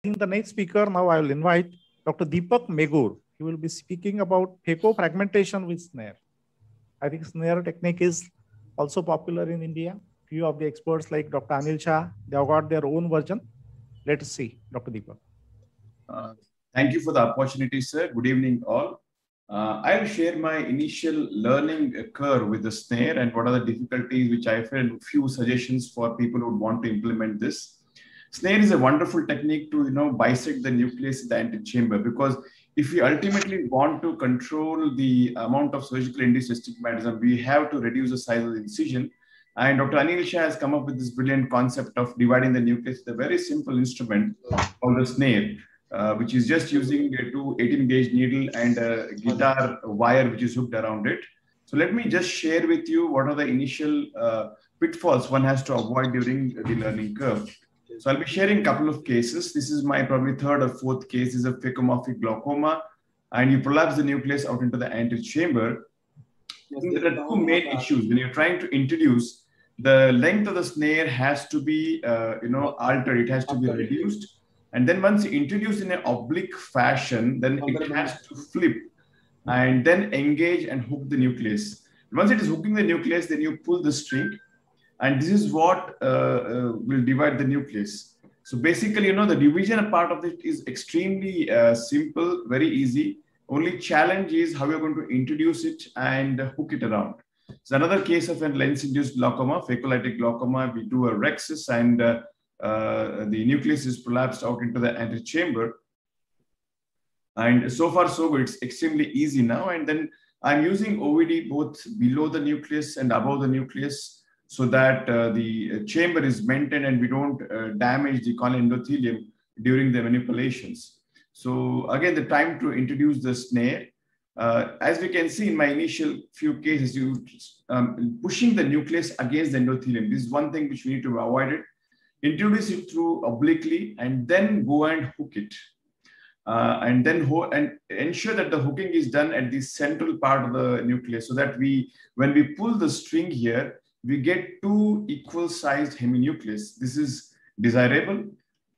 The next speaker, now I will invite Dr. Deepak Megur. He will be speaking about phaco fragmentation with snare. I think snare technique is also popular in India. Few of the experts like Dr. Anil Shah, they have got their own version. Let us see, Dr. Deepak. Thank you for the opportunity, sir. Good evening, all. I'll share my initial learning curve with the snare and what are the difficulties which I felt, a few suggestions for people who would want to implement this. Snare is a wonderful technique to bisect the nucleus in the antechamber, because if we ultimately want to control the amount of surgical induced astigmatism, we have to reduce the size of the incision. And Dr. Anil Shah has come up with this brilliant concept of dividing the nucleus with a very simple instrument called the snare, which is just using a 18-gauge needle and a guitar wire which is hooked around it. So let me just share with you what are the initial pitfalls one has to avoid during the learning curve. So I'll be sharing a couple of cases. This is my probably third or fourth case. This is a phacomorphic glaucoma, and you prolapse the nucleus out into the antechamber. There are two main issues. When you're trying to introduce, the length of the snare has to be altered. It has to be reduced. And then once you introduce in an oblique fashion, then it has to flip and then engage and hook the nucleus. Once it is hooking the nucleus, then you pull the string. And this is what will divide the nucleus. So basically, the division part of it is extremely simple, very easy. Only challenge is how you're going to introduce it and hook it around. So another case of a lens-induced glaucoma, phacolytic glaucoma, we do a rhexis and the nucleus is prolapsed out into the antechamber. And so far, so good. It's extremely easy now. And then I'm using OVD both below the nucleus and above the nucleus, so that the chamber is maintained and we don't damage the corneal endothelium during the manipulations. So again, the time to introduce the snare, as we can see in my initial few cases, you pushing the nucleus against the endothelium. This is one thing which we need to avoid it. Introduce it through obliquely and then go and hook it. And then ensure that the hooking is done at the central part of the nucleus, so that when we pull the string here, we get two equal sized heminucleus. This is desirable.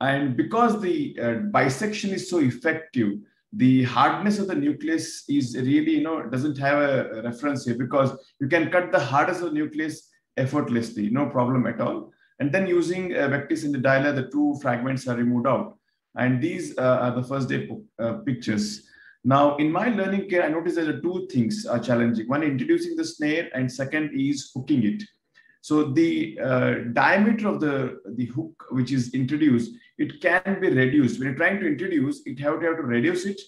And because the bisection is so effective, the hardness of the nucleus is really, doesn't have a reference here, because you can cut the hardness of the nucleus effortlessly, no problem at all. And then using Vectis in the dialer, the two fragments are removed out. And these are the first day pictures. Now, in my learning care, I noticed that the two things are challenging. One, introducing the snare, and second is hooking it. So the diameter of the hook which is introduced, it can be reduced. When you're trying to introduce, you have to reduce it.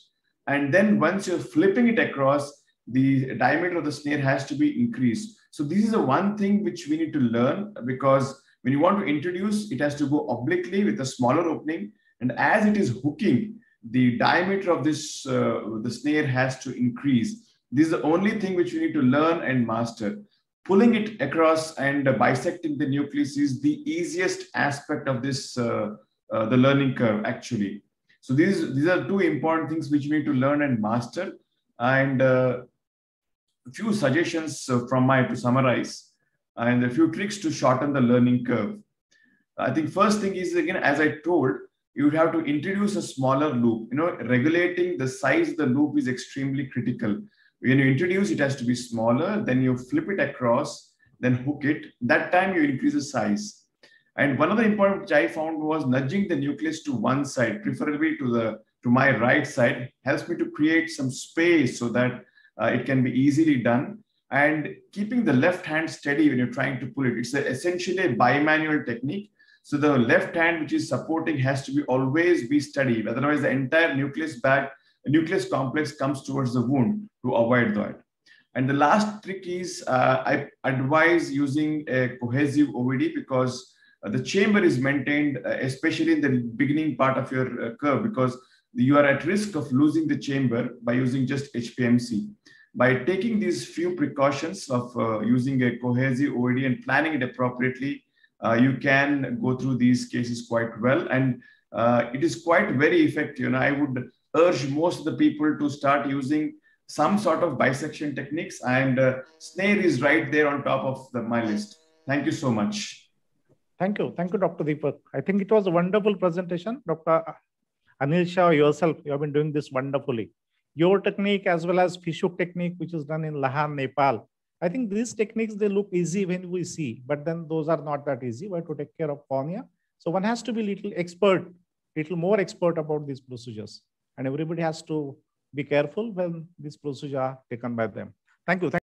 And then once you're flipping it across, the diameter of the snare has to be increased. So this is the one thing which we need to learn, because when you want to introduce, it has to go obliquely with a smaller opening. And as it is hooking, the diameter of this the snare has to increase. This is the only thing which we need to learn and master. Pulling it across and bisecting the nucleus is the easiest aspect of this the learning curve, actually. So these are two important things which we need to learn and master. And a few suggestions from to summarize, and a few tricks to shorten the learning curve. I think first thing is, again, as I told, you would have to introduce a smaller loop. Regulating the size of the loop is extremely critical. When you introduce, it has to be smaller, then you flip it across, then hook it. That time you increase the size. And one other important which I found was nudging the nucleus to one side, preferably to my right side, helps me to create some space so that it can be easily done. And keeping the left hand steady when you're trying to pull it. It's essentially a bimanual technique. So the left hand which is supporting has to always be steady. Otherwise, the entire nucleus complex comes towards the wound to avoid that. And the last trick is I advise using a cohesive OVD, because the chamber is maintained, especially in the beginning part of your curve, because you are at risk of losing the chamber by using just HPMC. By taking these few precautions of using a cohesive OVD and planning it appropriately, you can go through these cases quite well. And it is quite very effective. I would urge most of the people to start using some sort of bisection techniques, and snare is right there on top of my list. Thank you so much. Thank you, Dr. Deepak. I think it was a wonderful presentation. Dr. Anil Shah, yourself, you have been doing this wonderfully. Your technique as well as Fishhook technique, which is done in Lahan, Nepal. I think these techniques, they look easy when we see, but then those are not that easy. We have to take care of cornea. So one has to be little more expert about these procedures. And everybody has to be careful when these procedures are taken by them. Thank you.